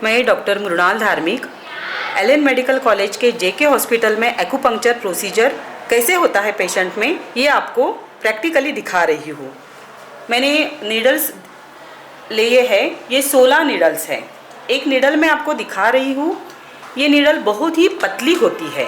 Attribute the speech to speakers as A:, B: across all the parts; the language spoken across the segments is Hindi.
A: मैं डॉक्टर मृणाल धार्मिक एलएन मेडिकल कॉलेज के जेके हॉस्पिटल में एक्यूपंक्चर प्रोसीजर कैसे होता है पेशेंट में, ये आपको प्रैक्टिकली दिखा रही हूँ। मैंने नीडल्स लिए हैं, ये 16 नीडल्स हैं। एक नीडल मैं आपको दिखा रही हूँ। ये नीडल बहुत ही पतली होती है।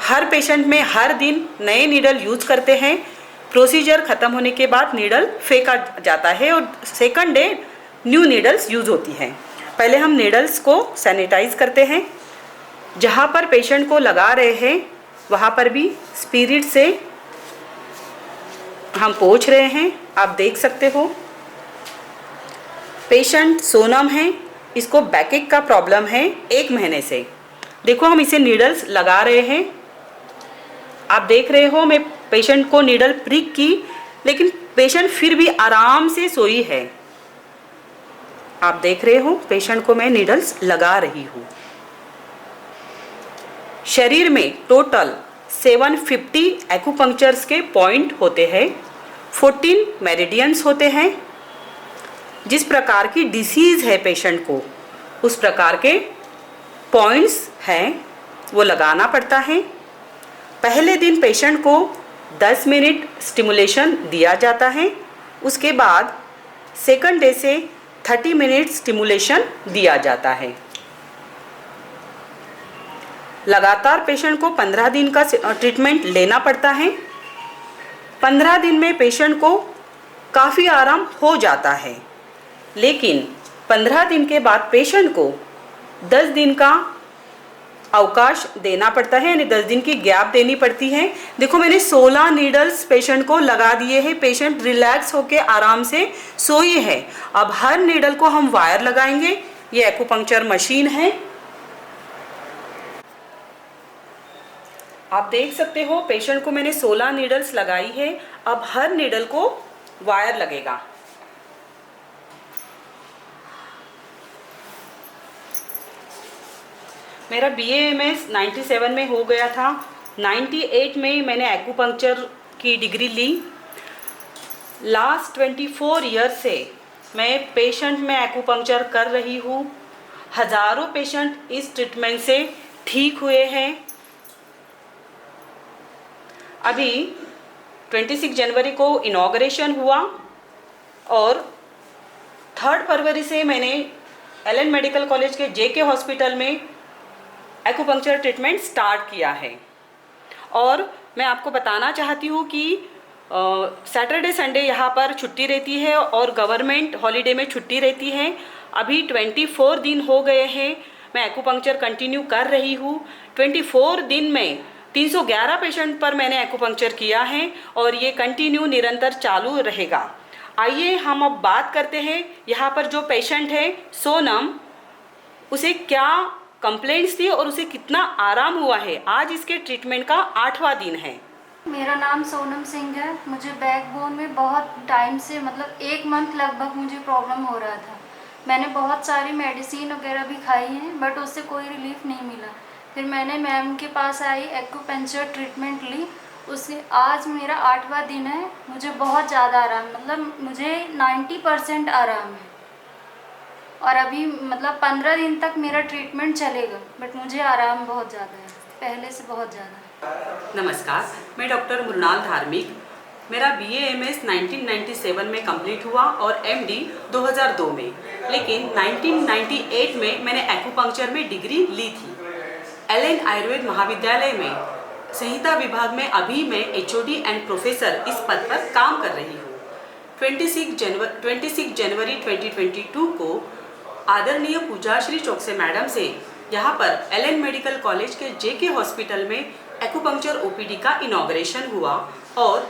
A: हर पेशेंट में हर दिन नए नीडल यूज़ करते हैं। प्रोसीजर ख़त्म होने के बाद नीडल फेंका जाता है और second day new needles use होती हैं। पहले हम नीडल्स को सैनिटाइज करते हैं। जहाँ पर पेशेंट को लगा रहे हैं वहाँ पर भी स्पिरिट से हम पोंछ रहे हैं, आप देख सकते हो। पेशेंट सोनम है, इसको बैकएक का प्रॉब्लम है 1 महीने से। देखो हम इसे नीडल्स लगा रहे हैं, आप देख रहे हो। मैं पेशेंट को नीडल प्रिक की, लेकिन पेशेंट फिर भी आराम से सोई है। आप देख रहे हो पेशेंट को मैं नीडल्स लगा रही हूँ। शरीर में टोटल 750 एक्यूपंक्चर्स के पॉइंट होते हैं, 14 मेरिडियंस होते हैं। जिस प्रकार की डिसीज़ है पेशेंट को, उस प्रकार के पॉइंट्स हैं, वो लगाना पड़ता है। पहले दिन पेशेंट को 10 मिनट स्टिमुलेशन दिया जाता है। उसके बाद सेकंड डे से 30 मिनट स्टिमुलेशन दिया जाता है। लगातार पेशेंट को 15 दिन का ट्रीटमेंट लेना पड़ता है। 15 दिन में पेशेंट को काफ़ी आराम हो जाता है, लेकिन 15 दिन के बाद पेशेंट को 10 दिन का अवकाश देना पड़ता है, यानी 10 दिन की गैप देनी पड़ती है। देखो मैंने 16 नीडल्स पेशेंट को लगा दिए हैं। पेशेंट रिलैक्स होकर आराम से सोई है। अब हर नीडल को हम वायर लगाएंगे। ये एक्यूपंक्चर मशीन है, आप देख सकते हो। पेशेंट को मैंने 16 नीडल्स लगाई है। अब हर नीडल को वायर लगेगा। मेरा BAMS 97 में हो गया था। 98 में मैंने एक्यूपंक्चर की डिग्री ली। लास्ट 24 ईयर से मैं पेशेंट में एक्यूपंक्चर कर रही हूँ। हज़ारों पेशेंट इस ट्रीटमेंट से ठीक हुए हैं। अभी 26 जनवरी को इनॉग्रेशन हुआ और 3 फरवरी से मैंने एलएन मेडिकल कॉलेज के जेके हॉस्पिटल में एक्यूपंक्चर ट्रीटमेंट स्टार्ट किया है। और मैं आपको बताना चाहती हूँ कि सैटरडे संडे यहाँ पर छुट्टी रहती है और गवर्नमेंट हॉलीडे में छुट्टी रहती है। अभी 24 दिन हो गए हैं मैं एक्यूपंक्चर कंटिन्यू कर रही हूँ। 24 दिन में 311 पेशेंट पर मैंने एक्यूपंक्चर किया है और ये कंटिन्यू निरंतर चालू रहेगा। आइए हम अब बात करते हैं यहाँ पर जो पेशेंट है सोनम, उसे क्या कंप्लेंट्स थी और उसे कितना आराम हुआ है। आज इसके ट्रीटमेंट का 8वां दिन है।
B: मेरा नाम सोनम सिंह है। मुझे बैकबोन में बहुत टाइम से, मतलब 1 मंथ लगभग मुझे प्रॉब्लम हो रहा था। मैंने बहुत सारी मेडिसिन वगैरह भी खाई हैं, बट उससे कोई रिलीफ नहीं मिला। फिर मैंने मैम के पास आई, एक्यूपंक्चर ट्रीटमेंट ली। उससे आज मेरा 8वां दिन है। मुझे बहुत ज़्यादा आराम, मतलब मुझे 90% आराम है। और अभी मतलब 15 दिन तक मेरा ट्रीटमेंट चलेगा, बट मुझे आराम बहुत ज़्यादा है, पहले से बहुत ज़्यादा।
A: नमस्कार, मैं डॉक्टर मृणाल धार्मिक। मेरा BAMS 1997 में कंप्लीट हुआ और MD 2002 में, लेकिन 1998 में मैंने एक्यूपंक्चर में डिग्री ली थी। एलएन आयुर्वेद महाविद्यालय में संहिता विभाग में अभी मैं HOD एंड प्रोफेसर इस पद पर काम कर रही हूँ। 26 जनवरी 2022 को आदरणीय पूजाश्री चौकसे मैडम से यहाँ पर एलएन मेडिकल कॉलेज के जेके हॉस्पिटल में एक्यूपंक्चर OPD का इनॉग्रेशन हुआ और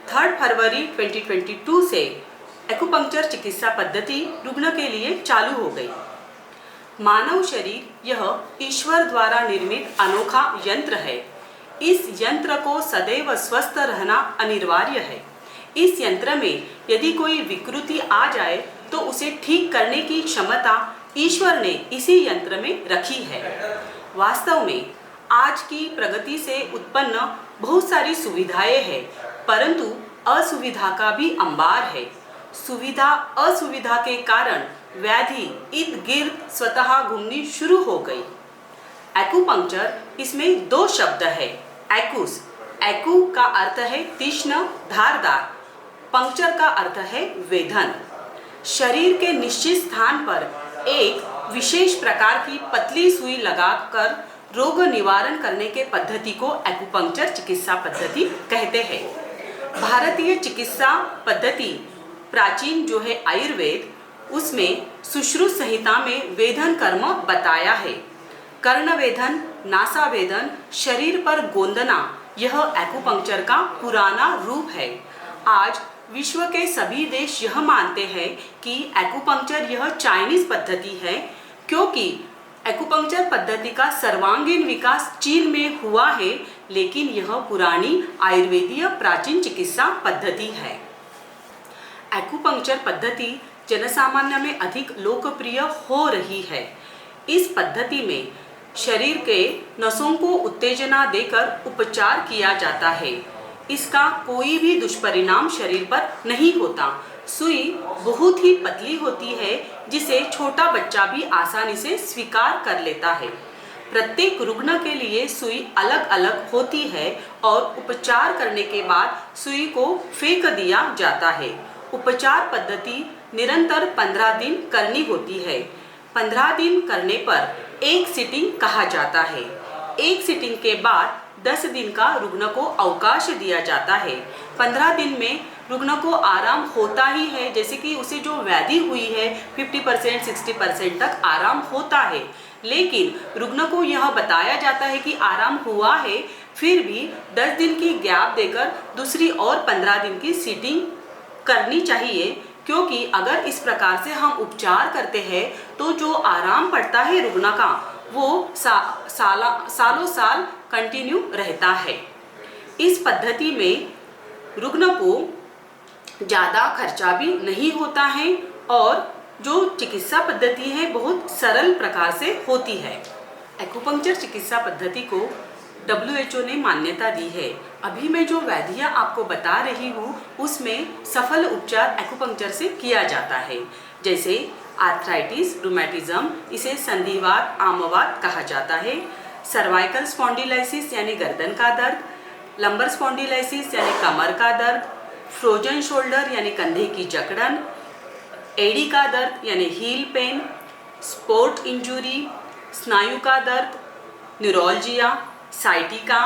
A: 3 फरवरी 2022 से एक्यूपंक्चर चिकित्सा पद्धति रुग्ण के लिए चालू हो गई। मानव शरीर यह ईश्वर द्वारा निर्मित अनोखा यंत्र है। इस यंत्र को सदैव स्वस्थ रहना अनिवार्य है। इस यंत्र में यदि कोई विकृति आ जाए तो उसे ठीक करने की क्षमता ईश्वर ने इसी यंत्र में रखी है। वास्तव में आज की प्रगति से उत्पन्न बहुत सारी सुविधाएं हैं, परंतु असुविधा का भी अंबार है। सुविधा असुविधा के कारण व्याधि इर्द गिर्द स्वतः घूमनी शुरू हो गई। एक्यूपंक्चर, इसमें दो शब्द है, एक्यूस, एक्ू का अर्थ है तीक्ष्ण धारदार, पंक्चर का अर्थ है वेदन। शरीर के निश्चित स्थान पर एक विशेष प्रकार की पतली सुई लगाकर रोग निवारण करने के पद्धति को एक्यूपंक्चर चिकित्सा पद्धति कहते हैं। भारतीय चिकित्सा पद्धति प्राचीन जो है आयुर्वेद, उसमें सुश्रुत संहिता में वेदन कर्म बताया है। कर्ण वेदन, नासा वेदन, शरीर पर गोंदना, यह एक्यूपंक्चर का पुराना रूप है। आज विश्व के सभी देश यह मानते हैं कि एक्यूपंक्चर यह चाइनीज पद्धति है, क्योंकि एक्यूपंक्चर पद्धति का सर्वांगीण विकास चीन में हुआ है, लेकिन यह पुरानी आयुर्वेदीय प्राचीन चिकित्सा पद्धति है। एक्यूपंक्चर पद्धति जनसामान्य में अधिक लोकप्रिय हो रही है। इस पद्धति में शरीर के नसों को उत्तेजना देकर उपचार किया जाता है। इसका कोई भी दुष्परिणाम शरीर पर नहीं होता। सुई बहुत ही पतली होती है, जिसे छोटा बच्चा भी आसानी से स्वीकार कर लेता है। प्रत्येक रुग्ण के लिए सुई अलग अलग होती है और उपचार करने के बाद सुई को फेंक दिया जाता है। उपचार पद्धति निरंतर 15 दिन करनी होती है। 15 दिन करने पर एक सिटिंग कहा जाता है। एक सिटिंग के बाद 10 दिन का रुग्ण को अवकाश दिया जाता है। 15 दिन में रुग्ण को आराम होता ही है, जैसे कि उसे जो व्याधि हुई है 50% 60% तक आराम होता है, लेकिन रुग्ण को यह बताया जाता है कि आराम हुआ है, फिर भी 10 दिन की गैप देकर दूसरी और 15 दिन की सिटिंग करनी चाहिए, क्योंकि अगर इस प्रकार से हम उपचार करते हैं तो जो आराम पड़ता है रुग्ण का वो सालों साल कंटिन्यू रहता है। इस पद्धति में रुग्ण को ज़्यादा खर्चा भी नहीं होता है और जो चिकित्सा पद्धति है बहुत सरल प्रकार से होती है। एक्यूपंक्चर चिकित्सा पद्धति को WHO ने मान्यता दी है। अभी मैं जो व्याधियाँ आपको बता रही हूँ उसमें सफल उपचार एक्यूपंक्चर से किया जाता है, जैसे आर्थराइटिस, रूमेटिज्म, इसे संधिवात, आमवात कहा जाता है। सर्वाइकल स्पॉन्डिलाइसिस यानी गर्दन का दर्द, लंबर स्पॉन्डिलाइसिस यानी कमर का दर्द, फ्रोजन शोल्डर यानी कंधे की जकड़न, एडी का दर्द यानी हील पेन, स्पोर्ट इंजुरी, स्नायु का दर्द, न्यूरोलजिया, साइटिका,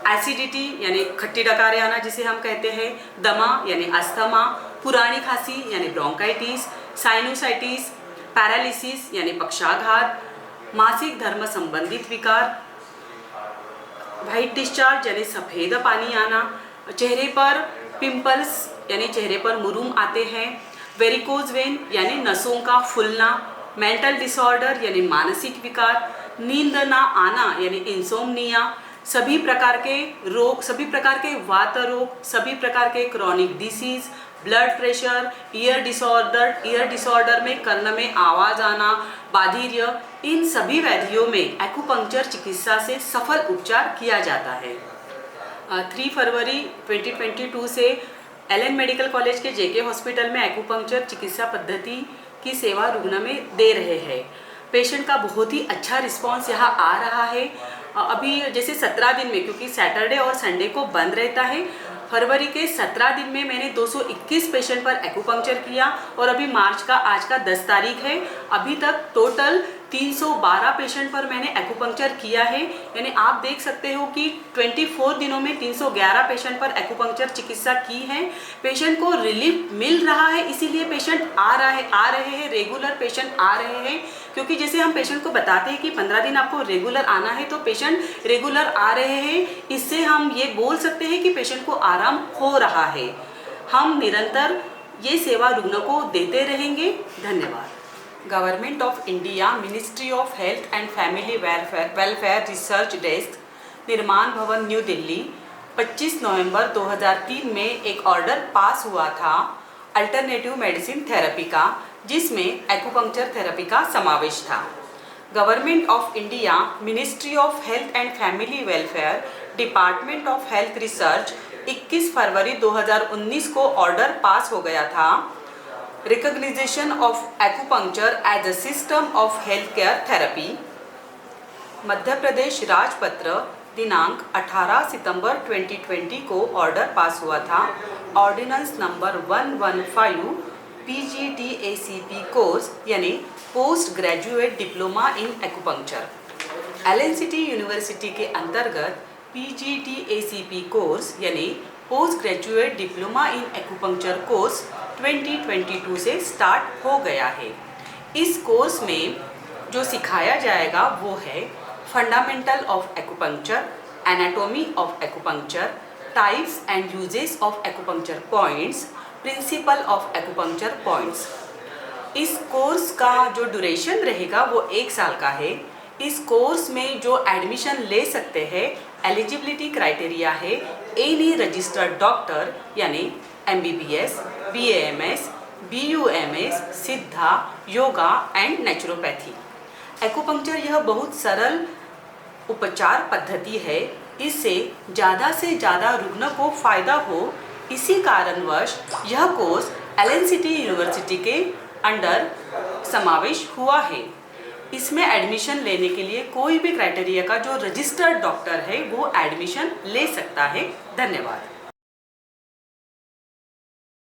A: एसिडिटी यानी खट्टी डकारे आना जिसे हम कहते हैं, दमा यानी अस्थमा, पुरानी खांसी यानी ब्रोंकाइटिस, साइनोसाइटिस, पैरालिसिस यानी पक्षाघात, मासिक धर्म संबंधित विकार, व्हाइट डिस्चार्ज यानी सफ़ेद पानी आना, चेहरे पर पिंपल्स यानी चेहरे पर मुरूम आते हैं, वेरिकोज वेन यानी नसों का फूलना, मेंटल डिसऑर्डर यानी मानसिक विकार, नींद ना आना यानी इंसोम्निया, सभी प्रकार के रोग, सभी प्रकार के वात रोग, सभी प्रकार के chronic disease, blood pressure, year disorder में कर्ण में आवाज़ आना, बाधिर्य, इन सभी व्याधियों में एक्यूपंक्चर चिकित्सा से सफल उपचार किया जाता है। 3 फरवरी 2022 से एलन मेडिकल कॉलेज के जेके हॉस्पिटल में एक्यूपंक्चर चिकित्सा पद्धति की सेवा रुग्ण में दे रहे हैं। पेशेंट का बहुत ही अच्छा रिस्पांस यहाँ आ रहा है। अभी जैसे 17 दिन में, क्योंकि सैटरडे और संडे को बंद रहता है, फरवरी के 17 दिन में मैंने 221 पेशेंट पर एक्यूपंक्चर किया और अभी मार्च का आज का 10 तारीख है, अभी तक टोटल 312 पेशेंट पर मैंने एक्यूपंक्चर किया है। यानी आप देख सकते हो कि 24 दिनों में 311 पेशेंट पर एक्यूपंक्चर चिकित्सा की है। पेशेंट को रिलीफ मिल रहा है, इसीलिए पेशेंट आ रहे हैं, रेगुलर पेशेंट आ रहे हैं, क्योंकि जैसे हम पेशेंट को बताते हैं कि 15 दिन आपको रेगुलर आना है, तो पेशेंट रेगुलर आ रहे हैं। इससे हम ये बोल सकते हैं कि पेशेंट को आराम हो रहा है। हम निरंतर ये सेवा रुग्ण को देते रहेंगे। धन्यवाद। Government of India, ministry of health and family welfare research desk, निर्माण भवन, न्यू दिल्ली, 25 नवंबर 2003 में एक ऑर्डर पास हुआ था अल्टरनेटिव मेडिसिन थेरेपी का, जिसमें एक्यूपंक्चर थेरेपी का समावेश था। Government of India, ministry of health and family welfare, department of health research 21 फरवरी 2019 को ऑर्डर पास हो गया था recognition of acupuncture as a system of health care therapy. Madhya Pradesh राजपत्र दिनांक 18 सितंबर 2020 को ऑर्डर पास हुआ था। ऑर्डिनेंस नंबर 115 PGT-ACP कोर्स यानी post graduate diploma in acupuncture. LNCT university के अंतर्गत PGT-ACP कोर्स यानी post graduate diploma in acupuncture course 2022 से स्टार्ट हो गया है। इस कोर्स में जो सिखाया जाएगा वो है fundamental of acupuncture, anatomy of acupuncture, types and uses of acupuncture points, principle of acupuncture points. इस कोर्स का जो ड्यूरेशन रहेगा वो 1 साल का है। इस कोर्स में जो एडमिशन ले सकते हैं, एलिजिबिलिटी क्राइटेरिया है एनी रजिस्टर्ड डॉक्टर यानी MBBS, BAMS, BUMS, सिद्धा, योगा एंड नेचुरोपैथी। एक्यूपंक्चर यह बहुत सरल उपचार पद्धति है। इससे ज़्यादा से ज़्यादा रुग्ण को फायदा हो, इसी कारणवश यह कोर्स LNCT यूनिवर्सिटी के अंडर समावेश हुआ है। इसमें एडमिशन लेने के लिए कोई भी क्राइटेरिया का जो रजिस्टर्ड डॉक्टर है वो एडमिशन ले सकता है। धन्यवाद।